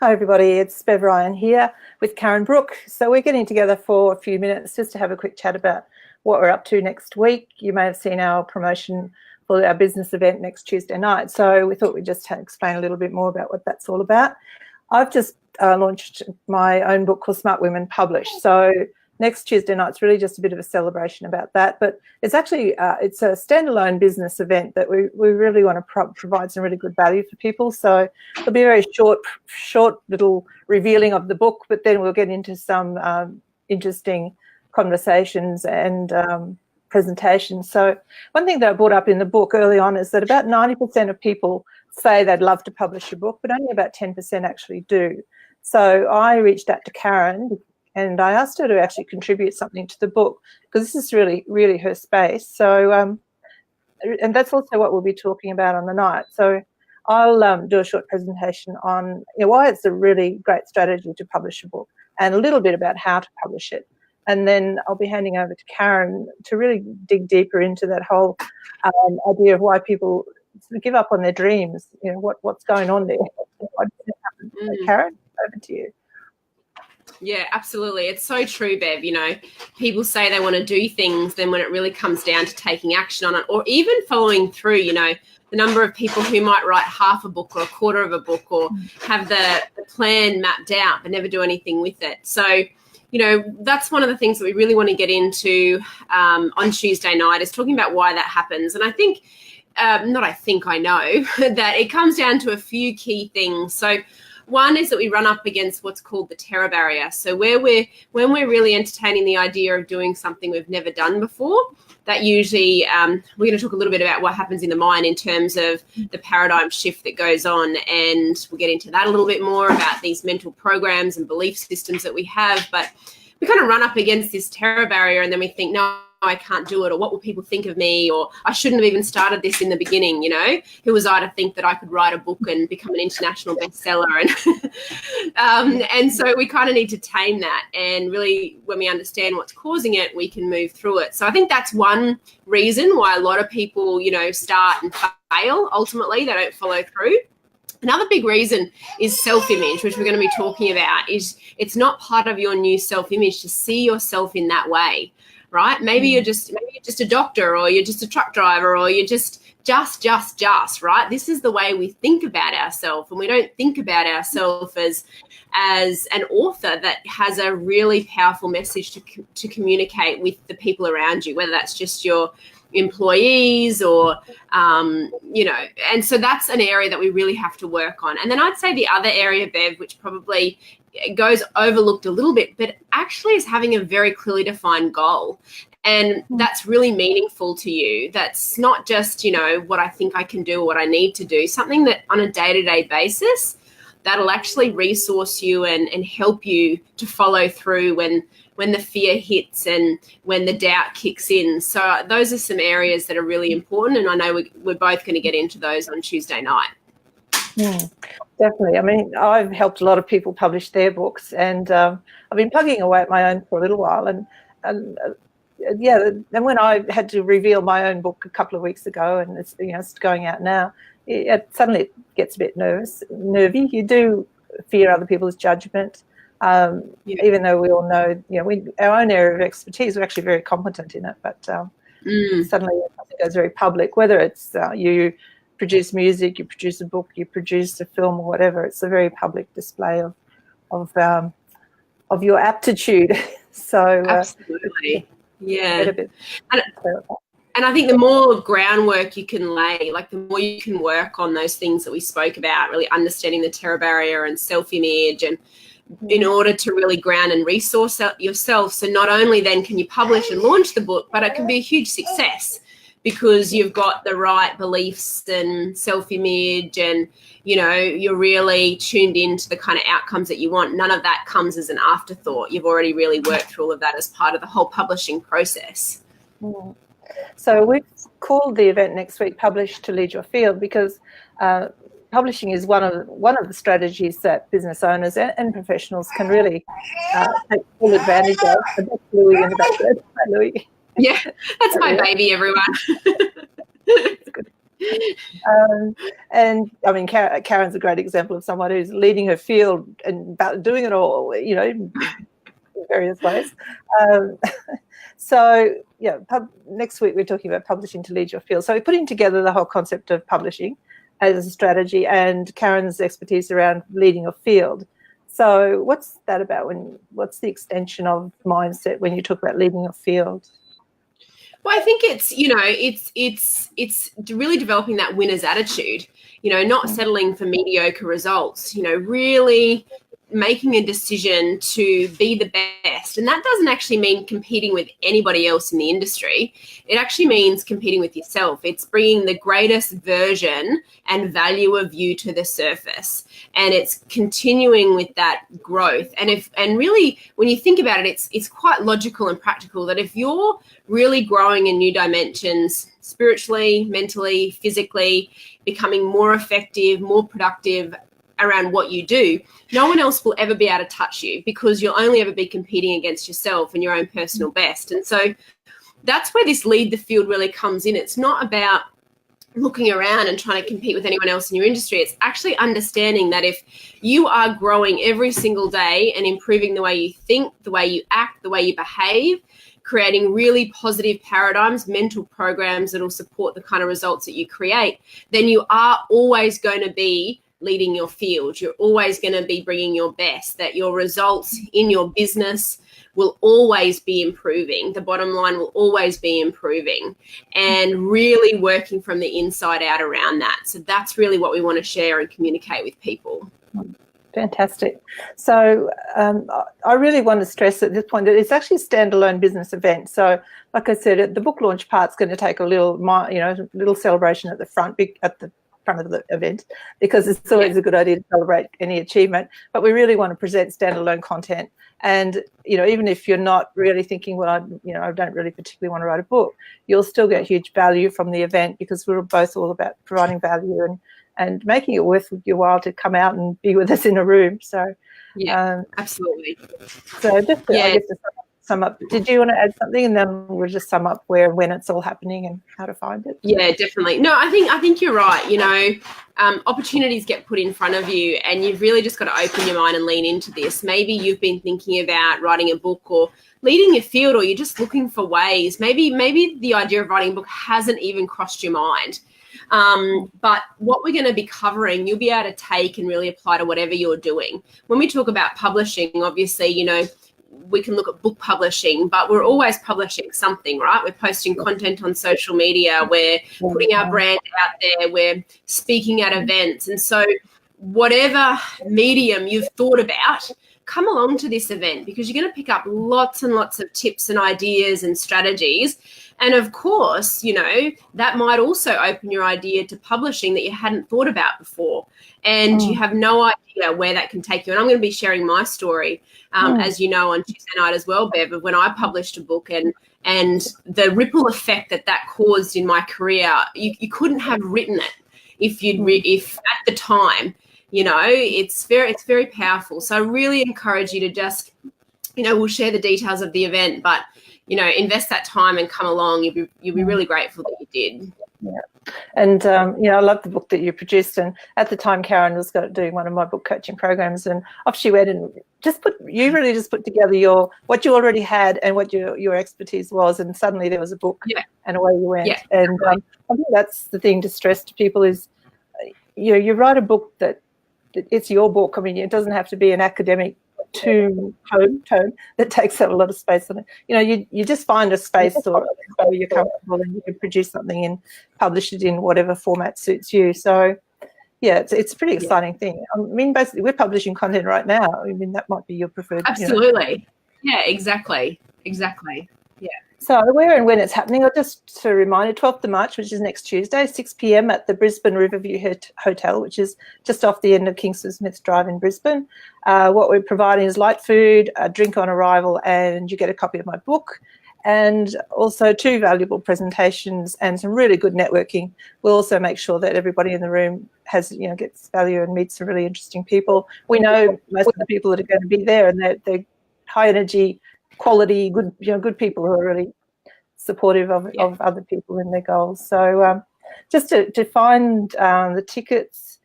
Hi everybody, it's Bev Ryan here with Karen Brook. So we're getting together for a few minutes just to have a quick chat about what we're up to next week. You may have seen our promotion for our business event next Tuesday night. So we thought we'd just explain a little bit more about what that's all about. I've just launched my own book called Smart Women Publish. So next Tuesday night's really just a bit of a celebration about that. But it's actually, it's a standalone business event that we really want to provide some really good value for people. So it'll be a very short little revealing of the book, but then we'll get into some interesting conversations and presentations. So one thing that I brought up in the book early on is that about 90% of people say they'd love to publish a book, but only about 10% actually do. So I reached out to Karen and I asked her to actually contribute something to the book because this is really her space. So, and that's also what we'll be talking about on the night. So I'll do a short presentation on why it's a really great strategy to publish a book and a little bit about how to publish it. And then I'll be handing over to Karen to really dig deeper into that whole idea of why people give up on their dreams. What's going on there? Karen, over to you. Yeah, absolutely. It's so true, Bev. People say they want to do things, then when it really comes down to taking action on it or even following through, the number of people who might write half a book or a quarter of a book or have the plan mapped out but never do anything with it. So, that's one of the things that we really want to get into on Tuesday night is talking about why that happens. And I think, I know that it comes down to a few key things. So one is that we run up against what's called the terror barrier. So when we're really entertaining the idea of doing something we've never done before, that usually we're going to talk a little bit about what happens in the mind in terms of the paradigm shift that goes on. And we'll get into that a little bit more about these mental programs and belief systems that we have. But we kind of run up against this terror barrier and then we think, no, I can't do it, or what will people think of me, or I shouldn't have even started this in the beginning. Who was I to think that I could write a book and become an international bestseller? And so we kind of need to tame that, and really when we understand what's causing it, we can move through it. So I think that's one reason why a lot of people start and fail. Ultimately they don't follow through. Another big reason is self-image, which we're going to be talking about. Is it's not part of your new self-image to see yourself in that way. Right? Maybe you're just a doctor, or you're just a truck driver, or you're just, right? This is the way we think about ourselves, and we don't think about ourselves as an author that has a really powerful message to communicate with the people around you, whether that's just your employees or, and so that's an area that we really have to work on. And then I'd say the other area, Bev, which probably goes overlooked a little bit, but actually is having a very clearly defined goal. And that's really meaningful to you. That's not just, what I think I can do or what I need to do, something that on a day-to-day basis, that'll actually resource you and help you to follow through when the fear hits and when the doubt kicks in. So those are some areas that are really important. And I know we're both going to get into those on Tuesday night. Definitely. I mean, I've helped a lot of people publish their books, and I've been plugging away at my own for a little while. And then when I had to reveal my own book a couple of weeks ago, and it's going out now, suddenly it gets a bit nervy. You do fear other people's judgment, even though we all know, our own area of expertise, we're actually very competent in it. But suddenly it goes very public, whether it's you produce music, you produce a book, you produce a film or whatever. It's a very public display of your aptitude. So absolutely, yeah. And I think the more groundwork you can lay, like the more you can work on those things that we spoke about, really understanding the terror barrier and self-image, and in order to really ground and resource yourself. So not only then can you publish and launch the book, but it can be a huge success, because you've got the right beliefs and self-image, and, you're really tuned into the kind of outcomes that you want. None of that comes as an afterthought. You've already really worked through all of that as part of the whole publishing process. So we've called the event next week Publish to Lead Your Field, because publishing is one of the strategies that business owners and professionals can really take full advantage of. And that's Louis in the background. Hi, Louis. Yeah, that's my baby, everyone. It's good. And I mean, Karen's a great example of someone who's leading her field and doing it all, in various ways. So, yeah, next week we're talking about publishing to lead your field. So we're putting together the whole concept of publishing as a strategy and Karen's expertise around leading a field. So what's that about? What's the extension of mindset when you talk about leading a field? Well, I think it's it's really developing that winner's attitude. Not settling for mediocre results. Really making a decision to be the best. And that doesn't actually mean competing with anybody else in the industry. It actually means competing with yourself. It's bringing the greatest version and value of you to the surface. And it's continuing with that growth. And really, when you think about it, it's quite logical and practical that if you're really growing in new dimensions, spiritually, mentally, physically, becoming more effective, more productive around what you do, no one else will ever be able to touch you because you'll only ever be competing against yourself and your own personal best. And so that's where this lead the field really comes in. It's not about looking around and trying to compete with anyone else in your industry. It's actually understanding that if you are growing every single day and improving the way you think, the way you act, the way you behave, creating really positive paradigms, mental programs that will support the kind of results that you create, then you are always going to be leading your field. You're always going to be bringing your best, that your results in your business will always be improving. The bottom line will always be improving, and really working from the inside out around that. So that's really what we want to share and communicate with people. Fantastic. So I really want to stress at this point that it's actually a standalone business event. So like I said, the book launch part's going to take a little celebration at the front, of the event, because it's always a good idea to celebrate any achievement, but we really want to present standalone content. And even if you're not really thinking, well, I don't really particularly want to write a book, you'll still get huge value from the event, because we're both all about providing value and making it worth your while to come out and be with us in a room. So absolutely. So just I guess to sum up, did you want to add something, and then we'll just sum up when it's all happening and how to find it? Yeah, definitely. No, I think you're right. Opportunities get put in front of you, and you've really just got to open your mind and lean into this. Maybe you've been thinking about writing a book or leading your field, or you're just looking for ways. Maybe the idea of writing a book hasn't even crossed your mind. But what we're going to be covering, you'll be able to take and really apply to whatever you're doing. When we talk about publishing, obviously, we can look at book publishing, but we're always publishing something, right? We're posting content on social media, we're putting our brand out there, we're speaking at events. And so whatever medium you've thought about, come along to this event, because you're going to pick up lots and lots of tips and ideas and strategies. And of course, that might also open your idea to publishing that you hadn't thought about before. And you have no idea where that can take you. And I'm going to be sharing my story, as you know, on Tuesday night as well, Bev, of when I published a book and the ripple effect that caused in my career. You couldn't have written it if at the time, it's very powerful. So I really encourage you to just, we'll share the details of the event, but invest that time and come along. You'll be really grateful that you did. Yeah. And, I love the book that you produced. And at the time, Karen was doing one of my book coaching programs, and off she went and you really just put together what you already had and what your expertise was. And suddenly there was a book and away you went. Yeah. And I think that's the thing to stress to people is, you write a book that it's your book. I mean, it doesn't have to be an academic tone that takes up a lot of space on it. You just find a space or where you're comfortable, and you can produce something and publish it in whatever format suits you. So it's a pretty exciting thing. I mean, basically we're publishing content right now. I mean, that might be your preferred. Absolutely. Yeah, exactly. Yeah. So where and when it's happening, just to remind you, 12th of March, which is next Tuesday, 6 p.m. at the Brisbane Riverview Hotel, which is just off the end of Kingston Smith Drive in Brisbane. What we're providing is light food, a drink on arrival, and you get a copy of my book, and also 2 valuable presentations and some really good networking. We'll also make sure that everybody in the room has, gets value and meets some really interesting people. We know most of the people that are going to be there, and they're high energy, quality, good people who are really supportive of other people in their goals. So just to find the tickets,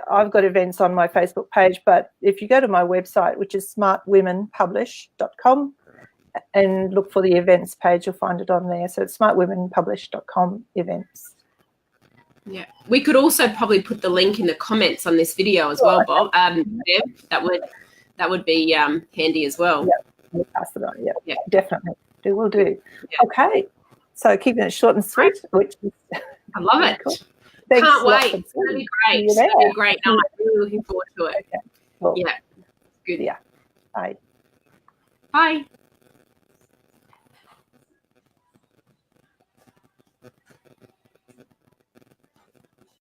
I've got events on my Facebook page, but if you go to my website, which is smartwomenpublish.com, and look for the events page, you'll find it on there. So it's smartwomenpublish.com events. Yeah, we could also probably put the link in the comments on this video as well, Bob. Deb, that would be handy as well. Yeah, we'll pass it on. Yeah, definitely. We'll do. Yeah. Okay, so keeping it short and sweet, which is I love it. Cool. Thanks. Can't wait. It's going to be great. It's going to be a great night. Really looking forward to it. Okay. Cool. Yeah. Good. Yeah. Bye. Bye.